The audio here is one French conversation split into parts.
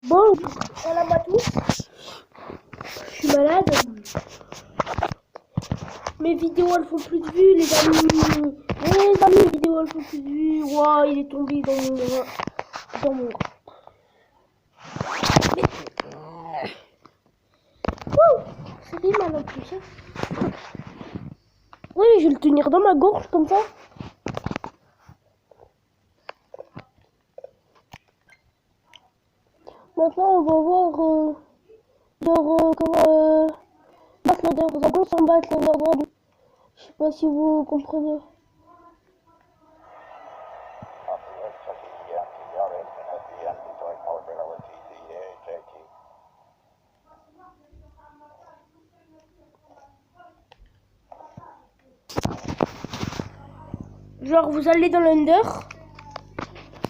Bon, salam à tous. Je suis malade. Mes vidéos elles font plus de vues, les amis. Les amis, mes vidéos elles font plus de vues. Waouh, il est tombé dans mon bras. Dans mon bras. Wouh, ça fait mal en plus. Hein. Oui, je vais le tenir dans ma gorge comme ça. Maintenant, on va voir comment battre l'Ender sans battre l'Ender Dragon. Je sais pas si vous comprenez. Genre, vous allez dans l'Under.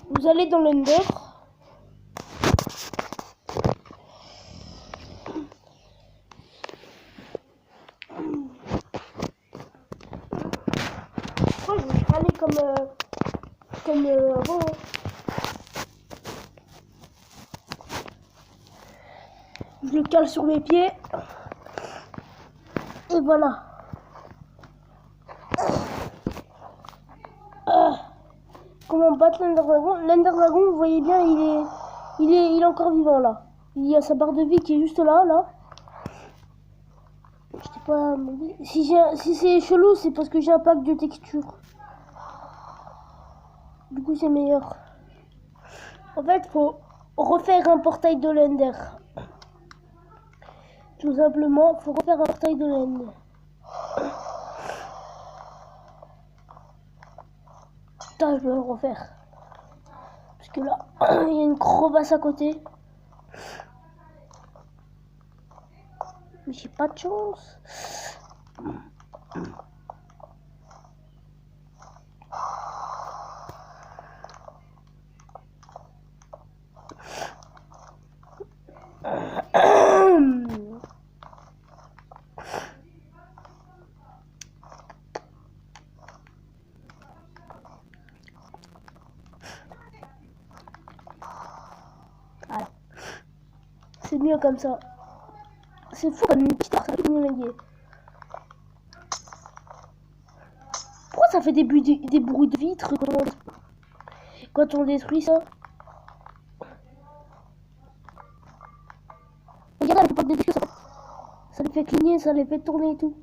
Vous allez dans l'Under. Moi, je vais aller comme avant. Hein. Je le cale sur mes pieds. Et voilà. Comment battre l'Ender Dragon? L'Ender Dragon, vous voyez bien, il est encore vivant là. Il y a sa barre de vie qui est juste là. Je sais pas. Si c'est chelou, c'est parce que j'ai un pack de texture. Du coup, c'est meilleur. En fait, faut refaire un portail de l'Ender. Tout simplement, faut refaire un portail de l'Ender. Putain, je vais le refaire. Parce que là, il y a une crevasse à côté. Mais j'ai pas de chance. Alors, c'est mieux comme ça. C'est fou comme une petite histoire, ça fait tout le Pourquoi ça fait des bruits de vitres quand on détruit ça? Regardez avec le pote de disque, ça les fait cligner, ça les fait tourner et tout.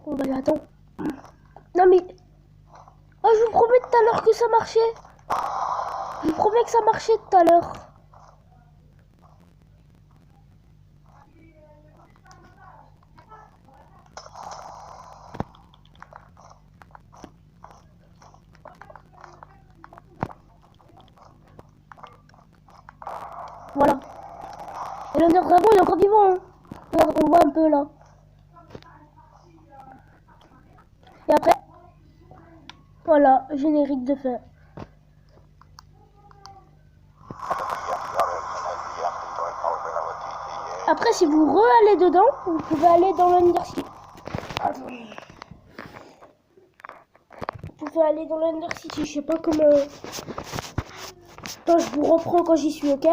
Oh bah attends. Non mais... Oh, je vous promets tout à l'heure que ça marchait. Je vous promets que ça marchait tout à l'heure. Voilà. Et l'Under Dragon il est encore vivant. Hein. Regarde, on le voit un peu là. Et après, voilà, générique de fin. Après, si vous re-allez dedans, vous pouvez aller dans l'Under City. Vous pouvez aller dans l'Under City, je sais pas comment... Attends, je vous reprends quand j'y suis, ok?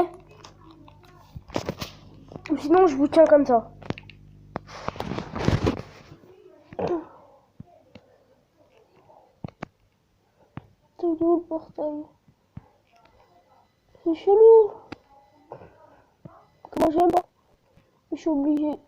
Ou sinon, je vous tiens comme ça. C'est où le portail? C'est chelou. Comment j'aime pas? Je suis obligée.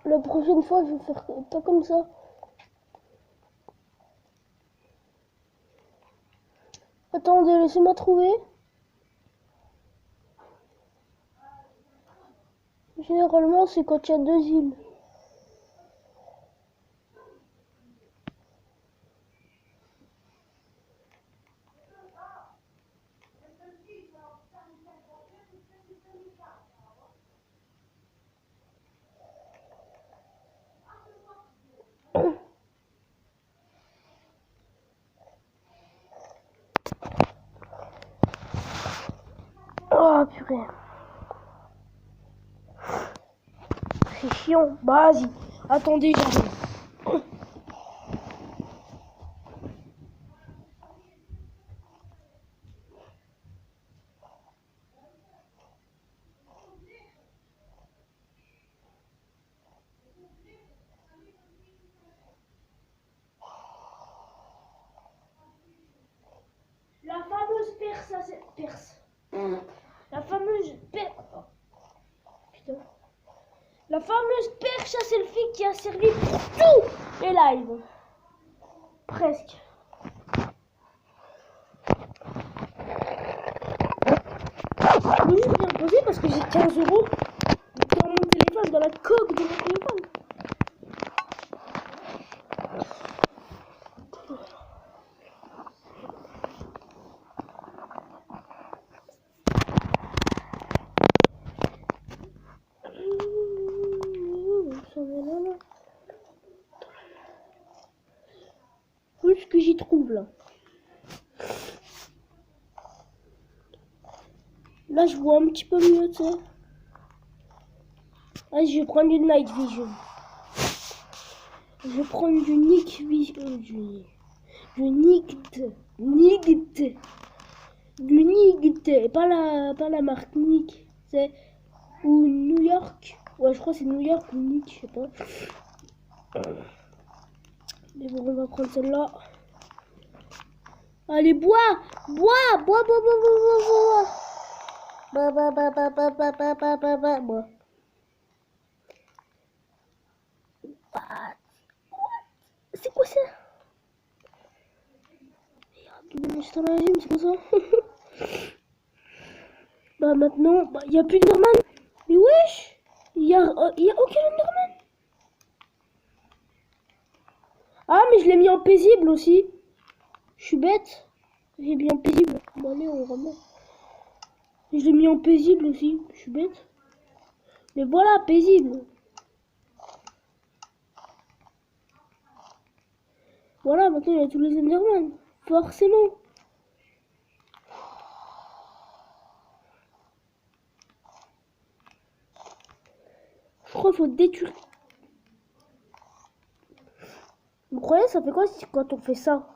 La prochaine fois, je vais faire pas comme ça. Attendez, laissez-moi trouver. Généralement, c'est quand il y a 2 îles. Ah purée. C'est chiant. Bah vas-y. Attendez, j'arrive. La fameuse perce, ça c'est perce. La fameuse perce. Putain. La fameuse perche à selfie qui a servi pour tous les lives. Presque. Je vais juste bien poser parce que j'ai 15 euros dans mon téléphone, dans la coque de mon téléphone. Où est-ce que j'y trouve là? Là je vois un petit peu mieux, tu sais. Ah, je vais prendre une night vision. Je vais prendre du Nick Vision. Du Night. Pas la marque Nick. C'est ou New York. Ouais, je crois que c'est New York ou Nick, je sais pas. Mais bon, on va prendre celle-là. Allez, bois. Bois. C'est quoi ça? Merde, je dans la gym, c'est quoi ça? Bah maintenant, il n'y a plus d'Enderman. Mais wesh, il y a aucun Enderman. Ah, mais je l'ai mis en paisible aussi. Je suis bête. J'ai mis en paisible. Bon, allez, on remet. Je l'ai mis en paisible aussi. Je suis bête. Mais voilà, paisible. Voilà, maintenant il y a tous les Enderman. Forcément. Je crois qu'il faut détruire. Vous croyez ça fait quoi quand on fait ça?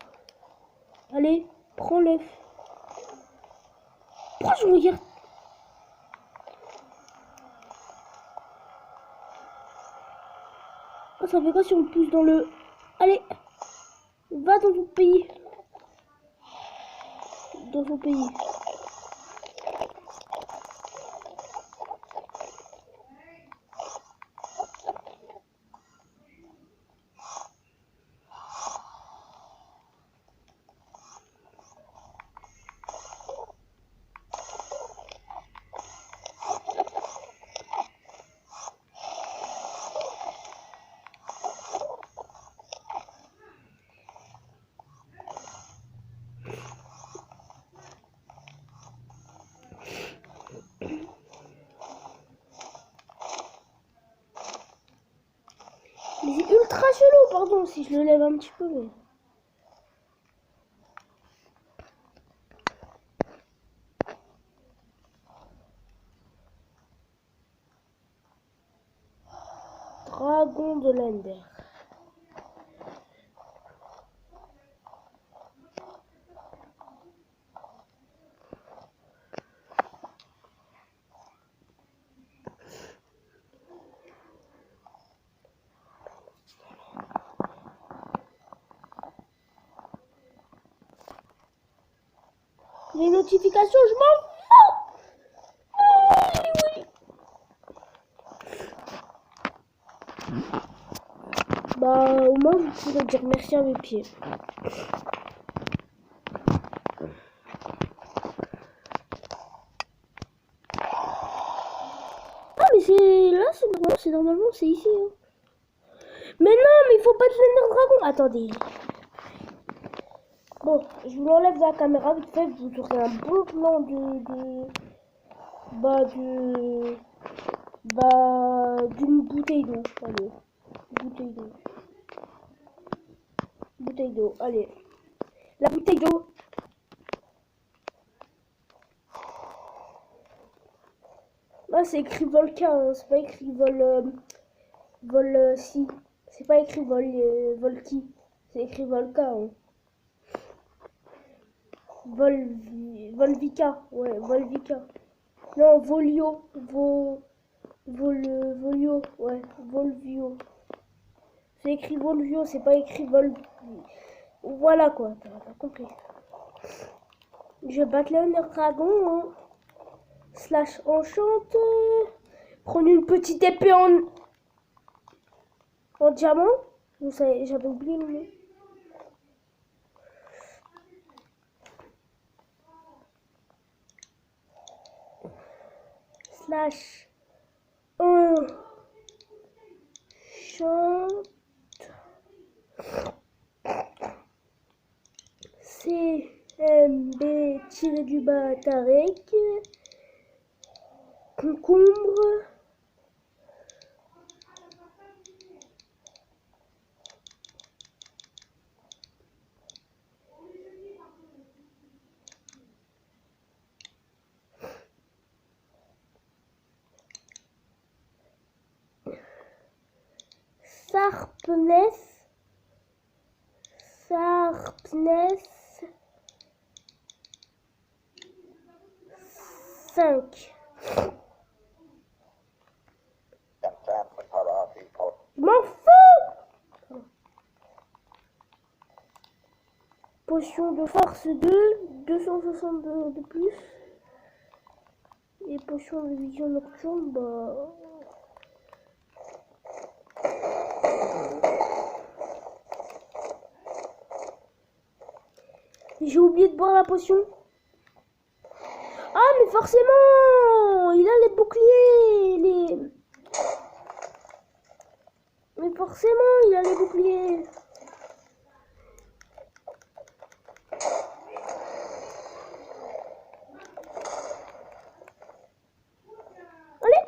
Allez, prends l'œuf. Pourquoi je regarde? Oh, ça fait quoi si on le pousse dans le... Allez, va dans ton pays. Dans ton pays. Mais c'est ultra chelou, pardon, si je le lève un petit peu. Mais... Dragon de l'Ender. Les notifications, je m'en fous. Bah, au moins, vous pourrez dire merci à mes pieds. Ah, mais c'est là, c'est normalement, c'est ici. Hein. Mais non, mais il faut pas te Slender Dragon. Attendez. Bon, je vous l'enlève de la caméra vite fait. Vous aurez un beau plan d'une bouteille d'eau. Allez, bouteille d'eau. Bouteille d'eau, allez. La bouteille d'eau. Ouais, c'est écrit Volcan, hein, c'est pas écrit si. C'est pas écrit Volki. C'est écrit Volcan. Hein. Volvica. Ouais, Volvica. Non, Volio. Volio. Ouais, Volvio. C'est écrit Volvio, c'est pas écrit Voilà quoi, t'as compris. Je vais battre le Ender Dragon. Hein. Slash enchante. Prendre une petite épée en diamant. Vous savez, j'avais oublié le nom. Slash enchante. CMB-du-bas Tarek. Concombre. Sarpness 5. Je m'en fous. Potion de force 2, 262 de plus. Et potion de vision nocturne, bah... J'ai oublié de boire la potion. Ah, mais forcément, il a les boucliers, Mais forcément, il a les boucliers. Allez.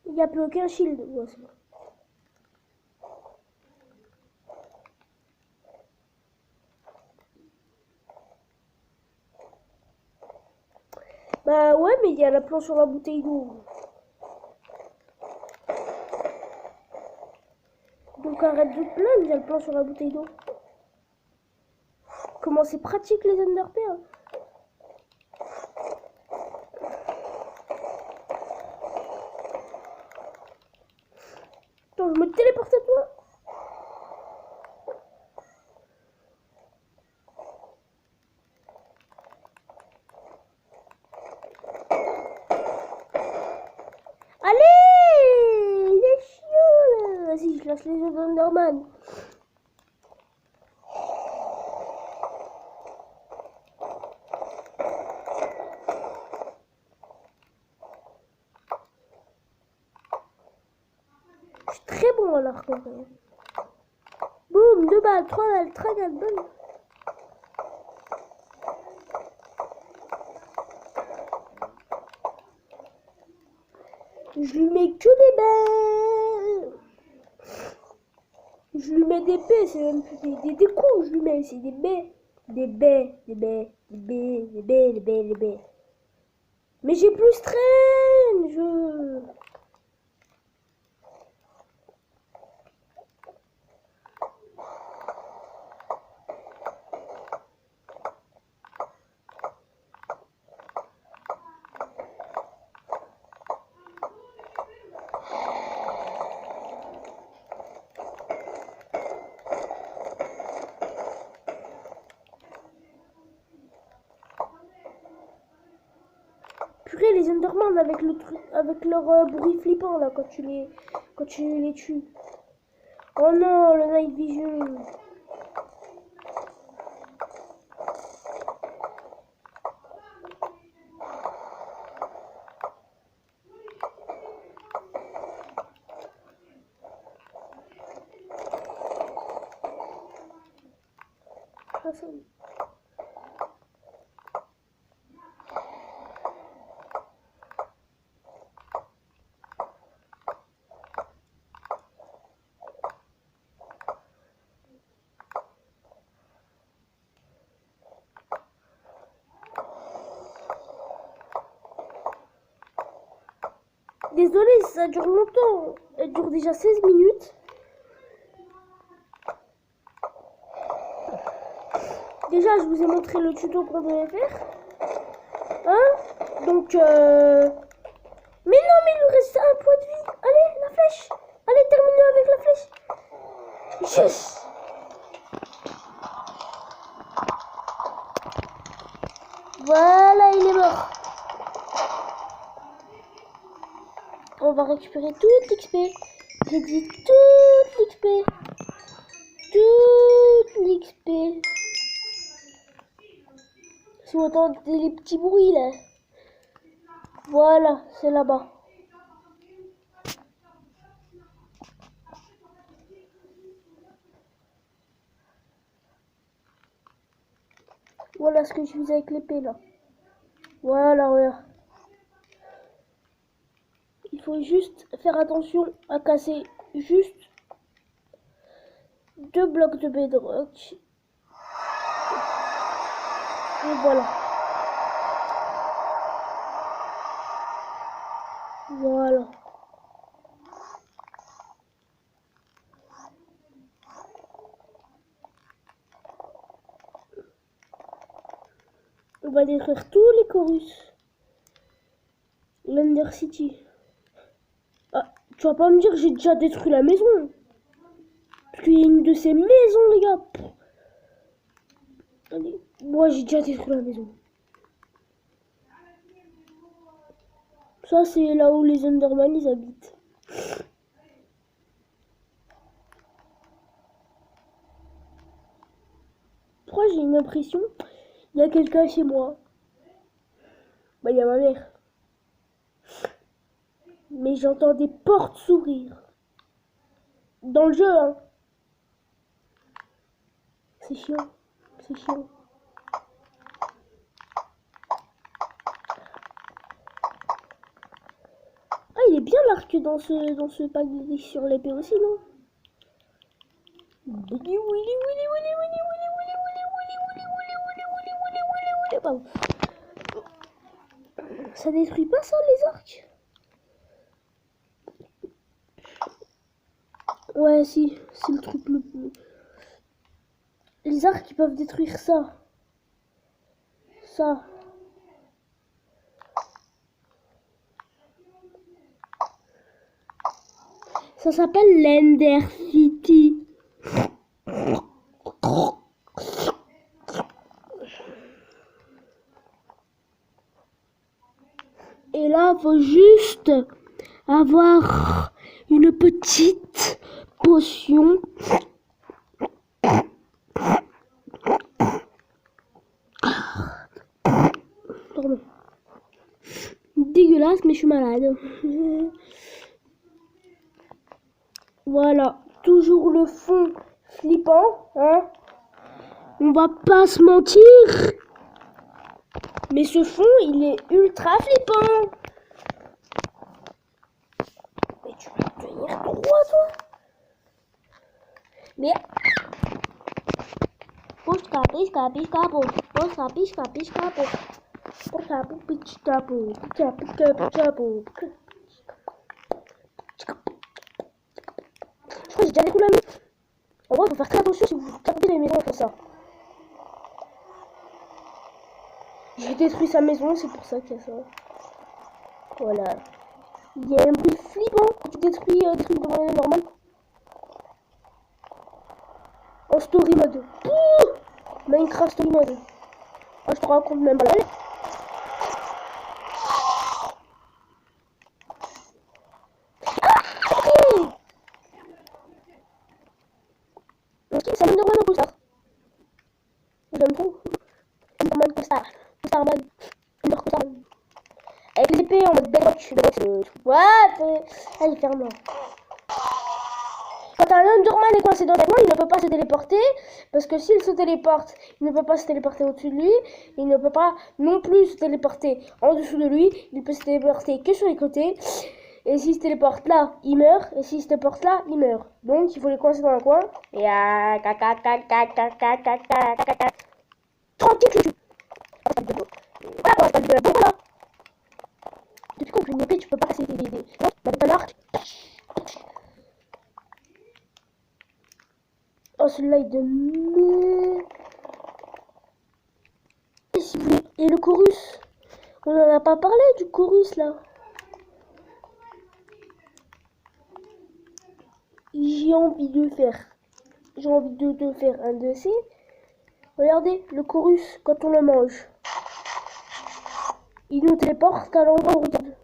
Il n'y a plus aucun shield. Ouais, c'est bon. Bah ouais, mais il y a la planche sur la bouteille d'eau. Donc arrête de te plaindre, il y a le plan sur la bouteille d'eau. Comment c'est pratique les Underpearls. Attends, je me téléporte à toi. Allez, il est chiant là. Vas-y, je lâche les yeux d'Underman. Je suis très bon à l'arc quand même. Boum, 2 balles, 3 balles, 3 balles, bonne. Je lui mets que des baies. Je lui mets des baies, c'est même plus des coups, je lui mets, c'est des baies. Des baies, des baies, des baies, des baies, des baies, des baies. Mais j'ai plus traîne, je... Purée, les Enderman avec le truc, avec leur bruit flippant là quand tu les tues. Oh non, le night vision. désolée, ça dure longtemps. Elle dure déjà 16 minutes. Déjà, je vous ai montré le tuto qu'on devait faire. Hein? Donc, mais non, mais il nous reste un point de vie. Allez, la flèche. Allez, terminez avec la flèche. Yes. Voilà, il est mort. On va récupérer toute l'XP. J'ai dit toute l'XP. Toute l'XP. Si vous entendez les petits bruits là. Voilà, c'est là-bas. Voilà ce que je faisais avec l'épée là. Voilà, voilà. Il faut juste faire attention à casser juste 2 blocs de bedrock. Et voilà. Voilà. On va détruire tous les chorus. l'Under City. Ah, tu vas pas me dire que j'ai déjà détruit la maison. Parce qu'il y a une de ces maisons, les gars. Pff. Allez, moi j'ai déjà détruit la maison. Ça, c'est là où les Enderman ils habitent. Pourquoi j'ai une impression il y a quelqu'un chez moi? Bah, il y a ma mère. Mais j'entends des portes s'ouvrir. Dans le jeu, hein. C'est chiant. C'est chiant. Ah, il est bien l'arc dans ce pack sur l'épée aussi, non? Pardon. Ça détruit pas ça, les arcs? Ouais, si, c'est le truc le plus... Les arcs, ils peuvent détruire ça. Ça. Ça s'appelle l'Ender City. Et là, faut juste avoir une petite potion. Pardon. Dégueulasse, mais je suis malade. Voilà, toujours le fond flippant, hein. On va pas se mentir. Mais ce fond, il est ultra flippant. Mais tu vas tenir droit, toi. Mais... Pisca, pisca, pisca, pisca, pisca, pisca, pisca, pisca, pisca, pisca, pisca. Je crois que j'ai déjà découvert la maison. En vrai, il faut faire très attention si vous captez les maisons comme ça. J'ai détruit sa maison, c'est pour ça qu'il y a ça. Voilà. Il y a un bruit flippant quand tu détruis des trucs de manière normale. En story mode. Ouh, Minecraft story mode. Ah, je te raconte même pas. Ok, ça me demande un peu ça. J'aime trop. Enderman Costard. Costardman. Costardman. Avec l'épée en mode bedrock. Ouais, allez, ferme-moi. Quand un Enderman est coincé dans la main, il ne peut pas se téléporter. Parce que s'il se téléporte, il ne peut pas se téléporter au-dessus de lui. Il ne peut pas non plus se téléporter en dessous de lui. Il peut se téléporter que sur les côtés. Et s'il se téléporte là, il meurt. Et s'il se téléporte là, il meurt. Donc il faut les coincer dans un coin. Et tranquille, chouchou. Voilà, voilà. Depuis qu'on fait une épée, tu peux pas casser des... Light de merde. Et le chorus, on en a pas parlé du chorus là. J'ai envie de te faire un de ces. Regardez le chorus quand on le mange. Il nous téléporte à l'endroit où on regarde.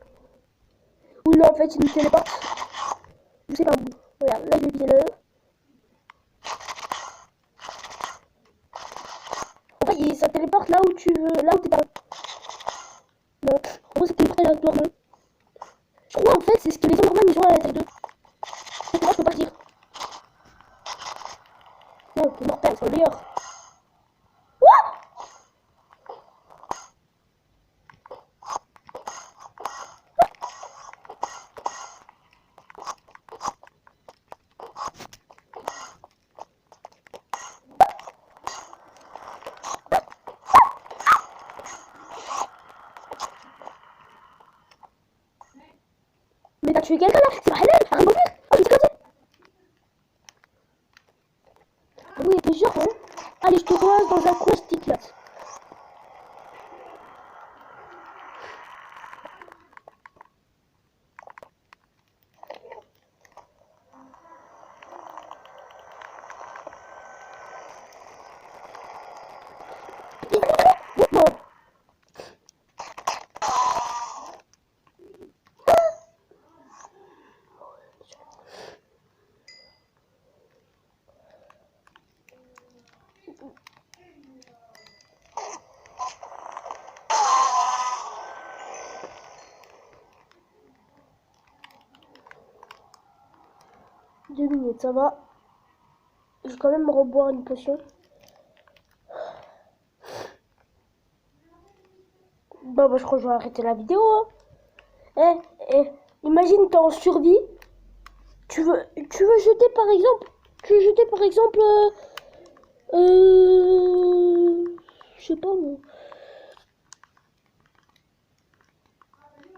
Ou non, en fait, il nous téléporte. Je sais pas où. Regarde, là, je vais viser là. En fait, ça téléporte là où tu veux, là où t'es pas. Non, en gros, c'est téléporté là où toi, non. Je crois, en fait, c'est ce que les hommes ils ont à la tête 2. Et moi, je peux pas le dire. Non, c'est mortel, c'est le meilleur. Mais t'as tué quelqu'un là, c'est pas halal, arrête de mourir. Oh, c'est comme ça. Oui, t'es sûr, hein. Allez, je te croise dans un coin stick là. Non. 2 minutes, ça va. Je vais quand même reboire une potion. Bon, bah, je crois que je vais arrêter la vidéo. Hein. Imagine, t'es en survie. Tu veux jeter par exemple. Je sais pas moi.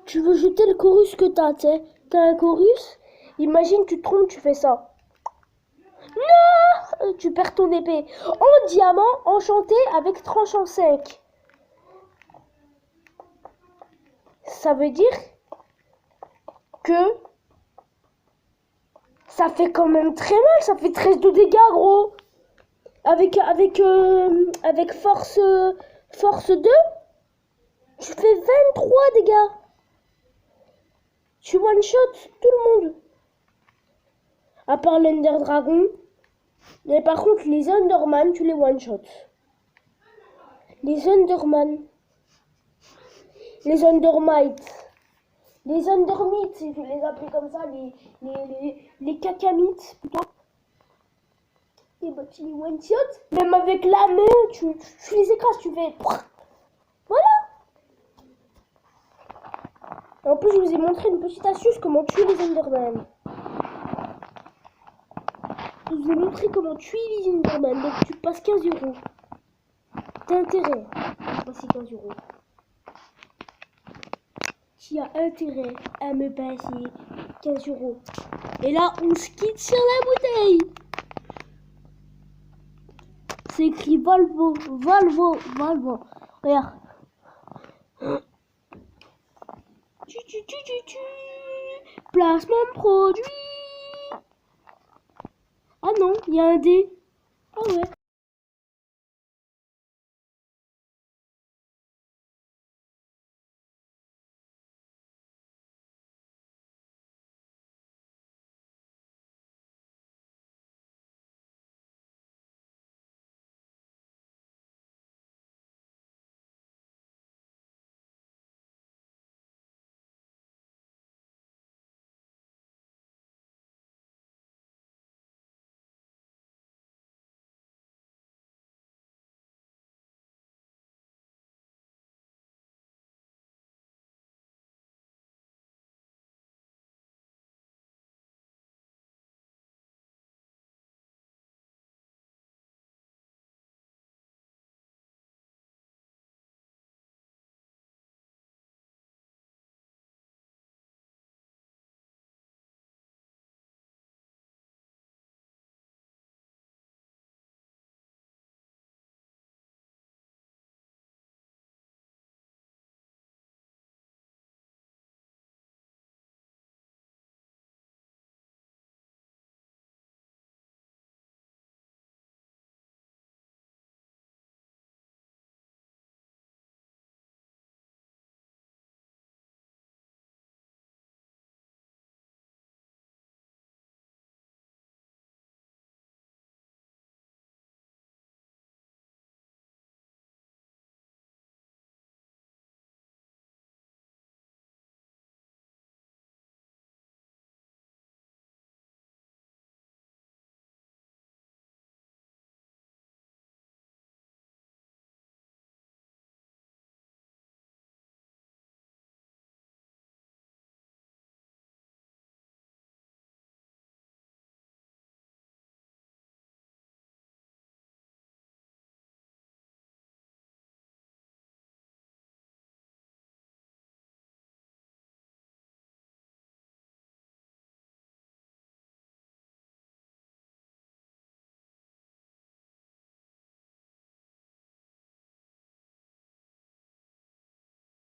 Tu veux jeter le chorus que t'as, tu sais. T'as un chorus. Imagine, tu te trompes, tu fais ça. Non! Tu perds ton épée. En diamant, enchanté avec tranchant 5. Ça veut dire que ça fait quand même très mal. Ça fait 13 de dégâts, gros. Avec force 2, tu fais 23 dégâts. Tu one-shot tout le monde. À part l'Ender Dragon. Mais par contre, les Enderman, tu les one-shot. Les Enderman. Les Endermites. Les Endermites, si je les appelle comme ça. Les Cacamites, plutôt. Et bah, tu les one-shot. Même avec la main, tu les écrases, tu fais... Voilà. En plus, je vous ai montré une petite astuce, comment tuer les Enderman. Je vous ai montré comment tuer les Enderman. Donc, tu passes 15 €. T'as intérêt à passer 15 €. Tu as intérêt à me passer 15 €. Et là, on se quitte sur la bouteille. C'est écrit Volvo. Regarde. Placement de produit. Ah non, il y a un dé. Ah ouais.